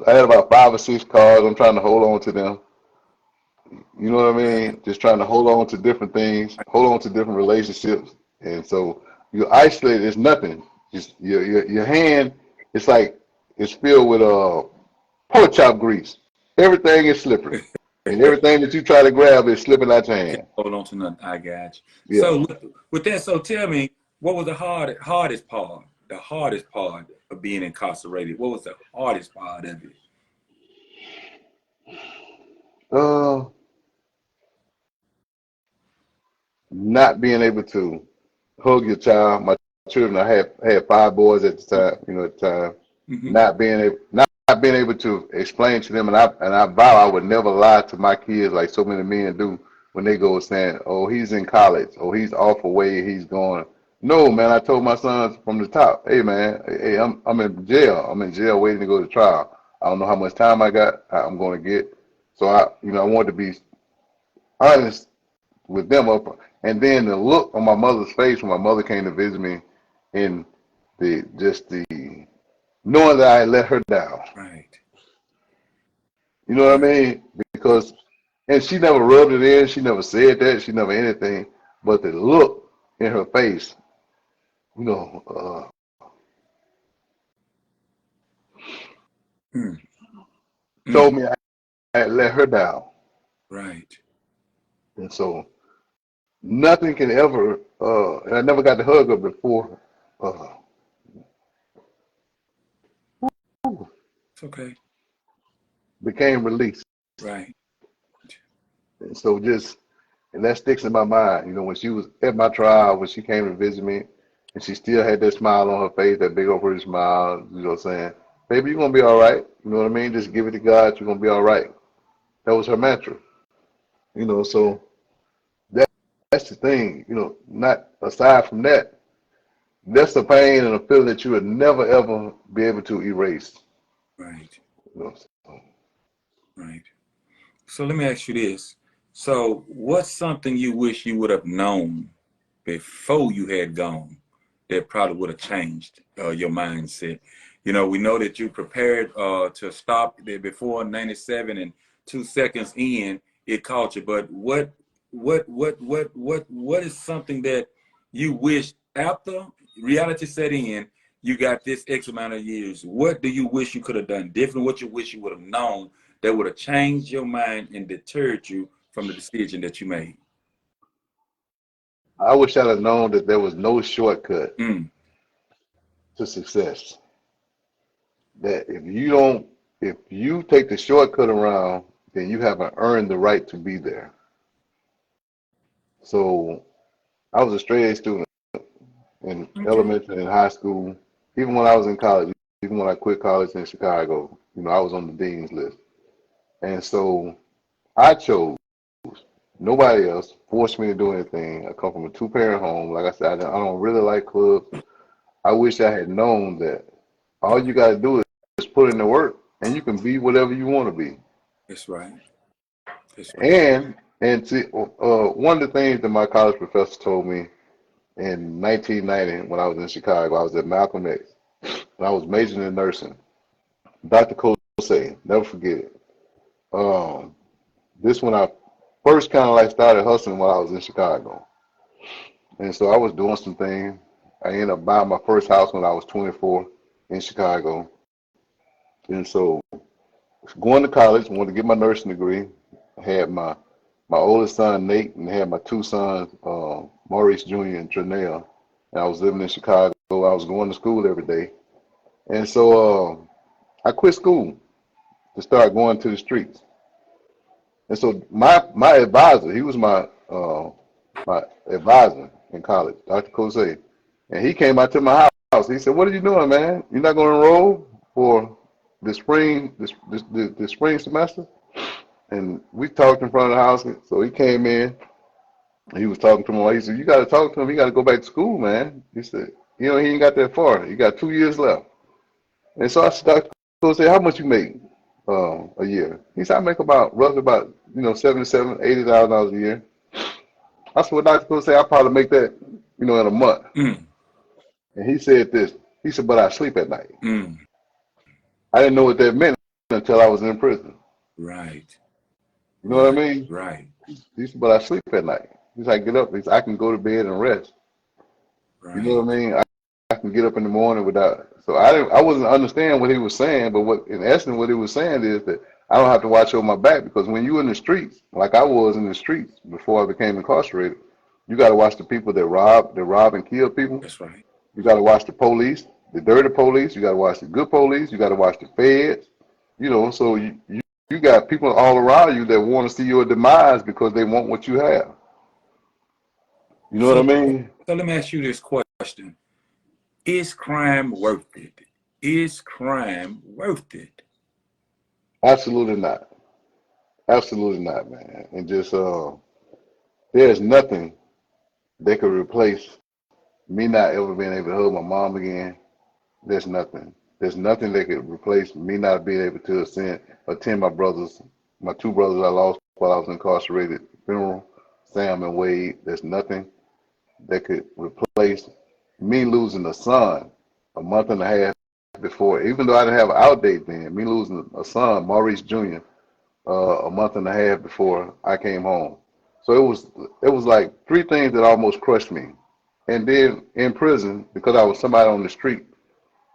I had about 5 or 6 cars. I'm trying to hold on to them. You know what I mean? Just trying to hold on to different things, hold on to different relationships. And so you're isolated. It's nothing. Just your hand, it's like it's filled with pork chop grease. Everything is slippery, and everything that you try to grab is slipping out your Can't hand. hold on to nothing. I got you. Yeah. So with that, so tell me, what was the hardest part? The hardest part of being incarcerated. What was the hardest part of it? Uh, Not being able to hug your child. My children, I had 5 boys at the time. You know, at the time, Mm-hmm. not being able to explain to them, and I vow I would never lie to my kids like so many men do when they go saying, "Oh, he's in college. Oh, he's off away. He's going." No, man. I told my sons from the top, "Hey, man. Hey, I'm in jail. I'm in jail waiting to go to trial. I don't know how much time I got. I'm going to get." So I wanted to be honest with them up, and then the look on my mother's face when my mother came to visit me, and the knowing that I let her down. Right. You know what I mean? Because and she never rubbed it in. She never said that. She never anything. But the look in her face, you know, Mm. told Mm. me I had let her down. Right. And so nothing can ever. And I never got to hug her before. Uh, It's okay. Became released. Right. And so and that sticks in my mind. You know, when she was at my trial, when she came to visit me, and she still had that smile on her face, that big old pretty smile, you know, saying, "Baby, you're gonna be all right." You know what I mean? Just give it to God. You're gonna be all right. That was her mantra. You know, so that that's the thing. You know, not aside from that, that's a pain and a feeling that you would never ever be able to erase. Right. You know, so, Right. So let me ask you this. So what's something you wish you would have known before you had gone that probably would have changed your mindset? You know, we know that you prepared to stop there before 97 and 2 seconds in, it caught you. But what is something that you wish after reality set in, you got this X amount of years? What do you wish you could have done different? What you wish you would have known that would have changed your mind and deterred you from the decision that you made? I wish I'd have known that there was no shortcut Mm. to success. That if you take the shortcut around, then you haven't earned the right to be there. So I was a straight A student in Okay. elementary and high school. Even when I was in college, even when I quit college in Chicago, you know, I was on the dean's list. And so I chose. Nobody else forced me to do anything. I come from a two-parent home. Like I said, I don't really like clubs. I wish I had known that all you got to do is put in the work, and you can be whatever you want to be. That's right. That's right. And see, one of the things that my college professor told me in 1990 when I was in Chicago, I was at Malcolm X, and I was majoring in nursing. Dr. Kosei, never forget it. Um, this when I first kind of like started hustling while I was in Chicago, and so I was doing some things. I ended up buying my first house when I was 24 in Chicago, and so going to college, wanted to get my nursing degree. I had my oldest son Nate, and I had my 2 sons, Maurice Jr. and Trinell. And I was living in Chicago. I was going to school every day, and so I quit school to start going to the streets. And so my advisor, he was my advisor in college, Dr. Kosei, and he came out to my house. He said, "What are you doing, man? You're not going to enroll for the the spring semester?" And we talked in front of the house. So he came in. He was talking to him. He said, "You got to talk to him. He got to go back to school, man." He said, "You know, he ain't got that far. He got 2 years left." And so I said, "Dr. Kosei, how much you make a year?" He said, "I make roughly about, you know, $80,000 a year." I said, "Well, Dr. Kosei, I probably make that, you know, in a month." Mm. And he said this. He said, "But I sleep at night." Mm. I didn't know what that meant until I was in prison. Right. You know what I Right. mean? Right. He said, "But I sleep at night." He said, "I get up. He said, I can go to bed and rest." You know Right. what I mean? can get up in the morning without. So I wasn't understanding what he was saying, but in essence what he was saying is that I don't have to watch over my back, because when you're in the streets, like I was in the streets before I became incarcerated, you got to watch the people that rob and kill people. That's right. You got to watch the police, the dirty police. You got to watch the good police. You got to watch the feds. So you got people all around you that want to see your demise because they want what you have. You know what I mean? So let me ask you this question. Is crime worth it? Is crime worth it? Absolutely not. Absolutely not, man. And just there's nothing that could replace me not ever being able to hug my mom again. There's nothing. There's nothing that could replace me not being able to attend my two brothers I lost while I was incarcerated funeral, Sam and Wade. There's nothing that could replace me losing a son a month and a half before, even though I didn't have an out date then, me losing a son, Maurice Jr., a month and a half before I came home. So it was like three things that almost crushed me. And then in prison, because I was somebody on the street,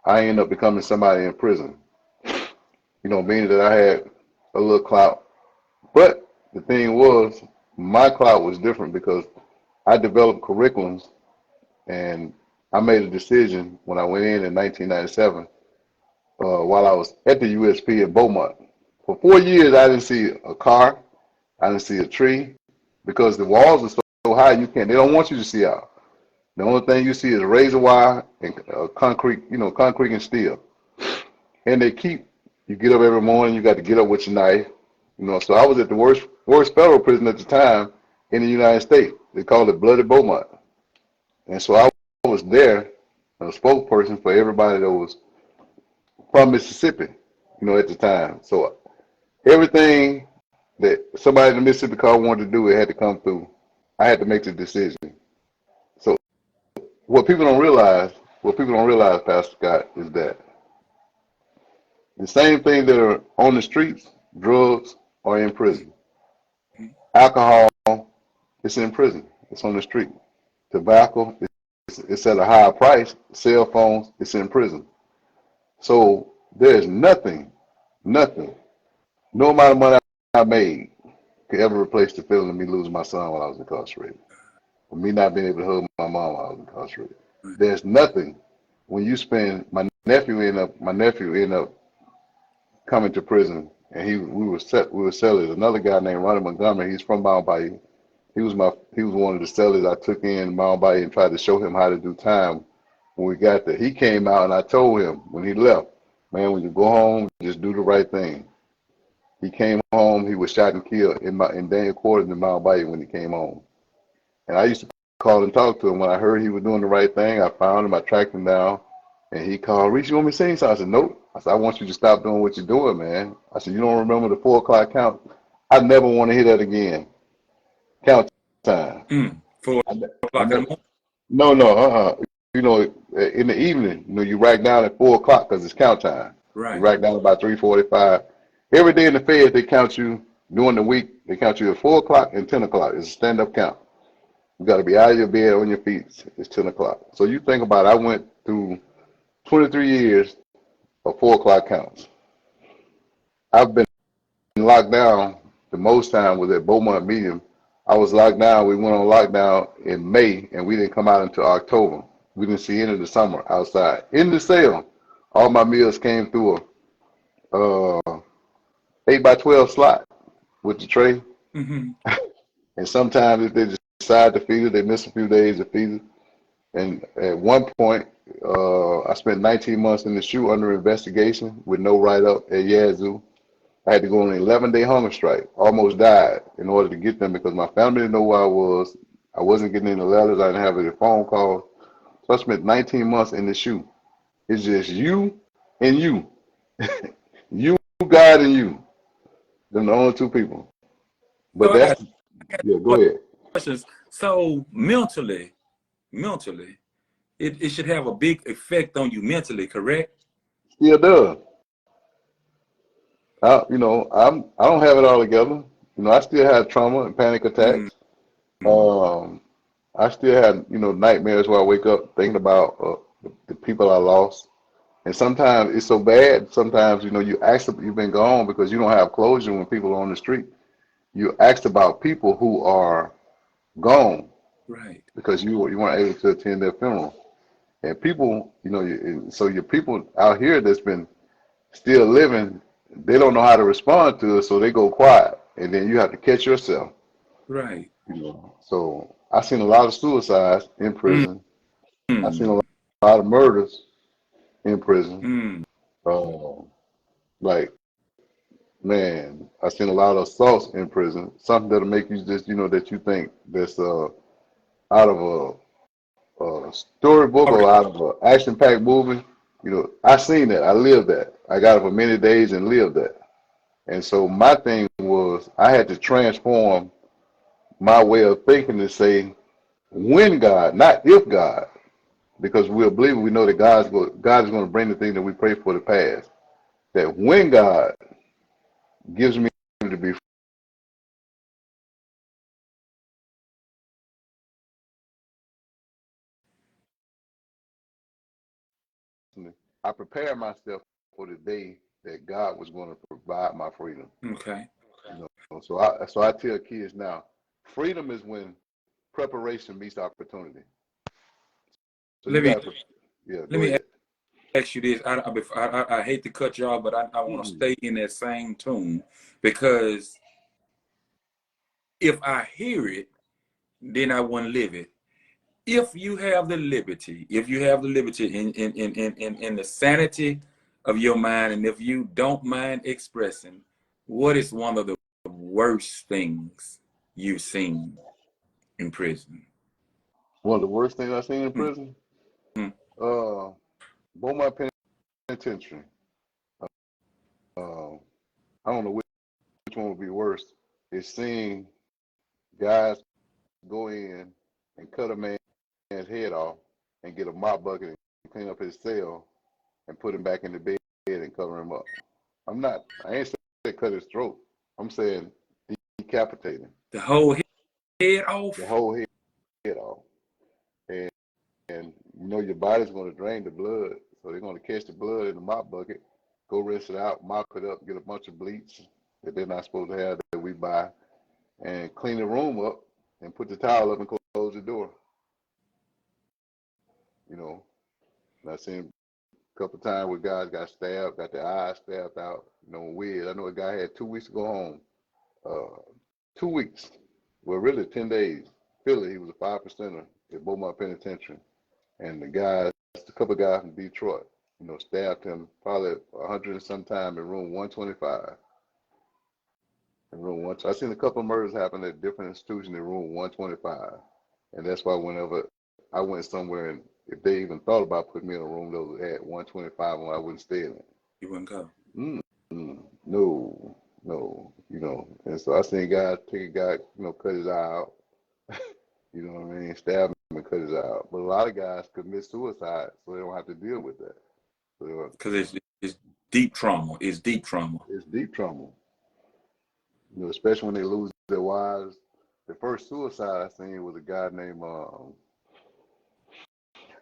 I ended up becoming somebody in prison. Meaning that I had a little clout. But the thing was, my clout was different because I developed curriculums, and I made a decision when I went in 1997, while I was at the USP in Beaumont. For 4 years, I didn't see a car. I didn't see a tree, because the walls are so high they don't want you to see out. The only thing you see is razor wire and concrete and steel. And you get up every morning, you got to get up with your knife. So I was at the worst federal prison at the time in the United States. They called it Bloody Beaumont. And so I was there, a spokesperson for everybody that was from Mississippi, at the time. So everything that somebody in the Mississippi car wanted to do, it had to come through. I had to make the decision. So what people don't realize, Pastor Scott, is that the same things that are on the streets, drugs, are in prison. Alcohol, it's in prison. It's on the street. Tobacco, it's at a higher price. Cell phones, it's in prison. So there's nothing, no amount of money I made could ever replace the feeling of me losing my son while I was incarcerated, or me not being able to hug my mom while I was incarcerated. There's nothing. When you spend, my nephew ended up coming to prison, and we were sellers. Another guy named Ronnie Montgomery, he's from Mount Bayou. He was one of the sellers I took in Mount Bayou and tried to show him how to do time. When we got there, he came out, and I told him when he left, man, when you go home, just do the right thing. He came home, he was shot and killed in Daniel Quarters in Mount Bayou when he came home. And I used to call and talk to him. When I heard he was doing the right thing, I found him, I tracked him down, and he called, "Reese, you want me to say something?" I said, "Nope." I said, "I want you to stop doing what you're doing, man." I said, "You don't remember the 4 o'clock count? I never want to hear that again. Count time." 4 o'clock in the morning? No. In the evening, you write down at 4 o'clock because it's count time. Right. You write down about 3:45. Every day in the Fed, they count you during the week. They count you at 4 o'clock and 10 o'clock. It's a stand-up count. You got to be out of your bed on your feet. It's 10 o'clock. So you think about it, I went through 23 years of 4 o'clock counts. I've been locked down. The most time was at Beaumont Medium. I was locked down. We went on lockdown in May, and we didn't come out until October. We didn't see any of the summer outside. In the cell, all my meals came through a 8x12 slot with the tray. Mm-hmm. And sometimes if they decide to feed it, they miss a few days to feed it. And at one point, I spent 19 months in the SHU under investigation with no write-up at Yazoo. I had to go on an 11-day hunger strike. Almost died in order to get them because my family didn't know where I was. I wasn't getting any letters. I didn't have any phone calls. So I spent 19 months in the SHU. It's just you and you. You, God, and you. They're the only two people. But So that's, yeah, go ahead. questions. So mentally, it should have a big effect on you mentally, correct? Still does. I don't have it all together. I still have trauma and panic attacks. I still have nightmares where I wake up thinking about the people are lost. And sometimes it's so bad. Sometimes, you know, you ask them, you've been gone because you don't have closure when people are on the street. You asked about people who are gone Right. because you weren't able to attend their funeral. And people, you know, so your people out here that's been still living, they don't know how to respond to it, so they go quiet, and then you have to catch yourself. Right. You know, so I seen a lot of suicides in Mm. prison. I seen a lot of murders in prison. Mm. Uh, like man, I seen a lot of assaults in prison. Something that'll make you just, you know, that you think that's out of a storybook All right. or out of an action-packed movie. You know, I seen that. I lived that. I got up for many days and lived that. And so my thing was I had to transform my way of thinking to say, when God, not if God, because we're believing we know that God is going to bring the thing that we pray for to pass. That when God gives me to be free, I prepared myself for the day that God was going to provide my freedom. Okay. You know, so I tell kids now, freedom is when preparation meets opportunity. So you Let me got to, yeah, let go me ahead. ask you this. I hate to cut you off, but I want to Mm-mm. stay in that same tune because if I hear it, then I want to live it. If you have the liberty, in the sanity of your mind, and if you don't mind expressing, what is one of the worst things you've seen in prison? One of the worst things I've seen in Mm, prison, mm. uh, Beaumont Penitentiary. Uh, I don't know which one would be worse. Is seeing guys go in and cut a man's head off and get a mop bucket and clean up his cell and put him back in the bed and cover him up. I ain't saying cut his throat. I'm saying decapitate him, The whole head the off. whole head off. And, and you know your body's going to drain the blood, so they're going to catch the blood in the mop bucket, go rinse it out, mop it up, get a bunch of bleach that they're not supposed to have that we buy, and clean the room up and put the towel up and close the door. You know, and I've seen a couple of times where guys got stabbed, got their eyes stabbed out, you know, weird. I know a guy had 2 weeks to go home. 2 weeks. Well, really 10 days. Philly, he was a 5%er at Beaumont Penitentiary. And a couple of guys from Detroit, you know, stabbed him probably 100 and some time in room 125. In room one, I seen a couple of murders happen at different institutions in room 125. And that's why whenever I went somewhere and if they even thought about putting me in a room that was at 125, I wouldn't stay in it. You wouldn't go. Mm, no, no, you know. And so I seen guys take a guy, you know, cut his eye out. You know what I mean? Stab him and cut his eye out. But a lot of guys commit suicide, so they don't have to deal with that. So Because it's deep trauma. It's deep trauma. it's deep trauma. You know, especially when they lose their wives. The first suicide I seen was a guy named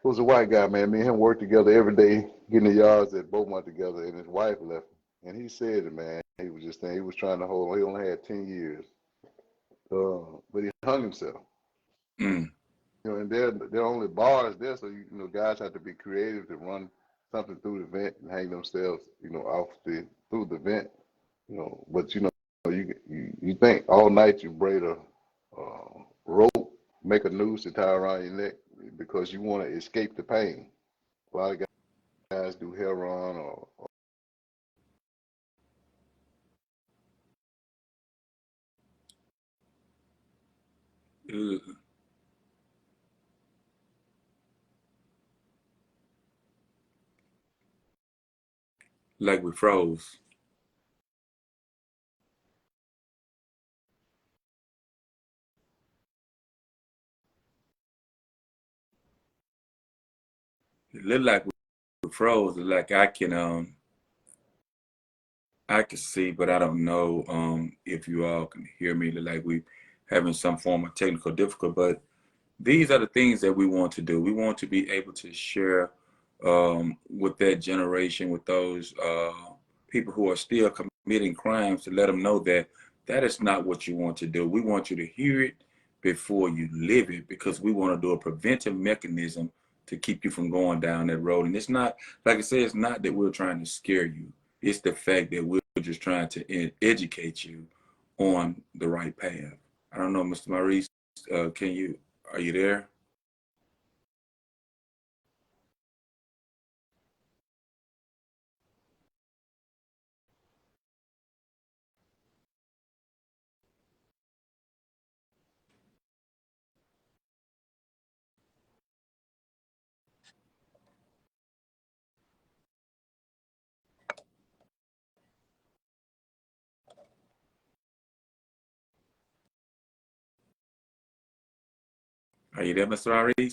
it was a white guy, man. Me and him worked together every day, getting the yards at Beaumont together, and his wife left him. And he said it, man. He was just saying he was trying to hold on. He only had 10 years. But he hung himself. Mm. You know, and there are only bars there, so you know, guys have to be creative to run something through the vent and hang themselves, you know, through the vent. You know, but you know, you think all night you braid a rope, make a noose to tie around your neck because you want to escape the pain. A lot of guys do heroin or Ugh. Like we froze. It looked like we froze. Like I can see, but I don't know if you all can hear me. Like we having some form of technical difficulty, but these are the things that we want to do. We want to be able to share with that generation, with those people who are still committing crimes, to let them know that that is not what you want to do. We want you to hear it before you live it, because we want to do a preventive mechanism to keep you from going down that road. And it's not, like I said, it's not that we're trying to scare you. It's the fact that we're just trying to educate you on the right path. I don't know, Mr. Maurice, are you there? Are you there, Mr. Maurice?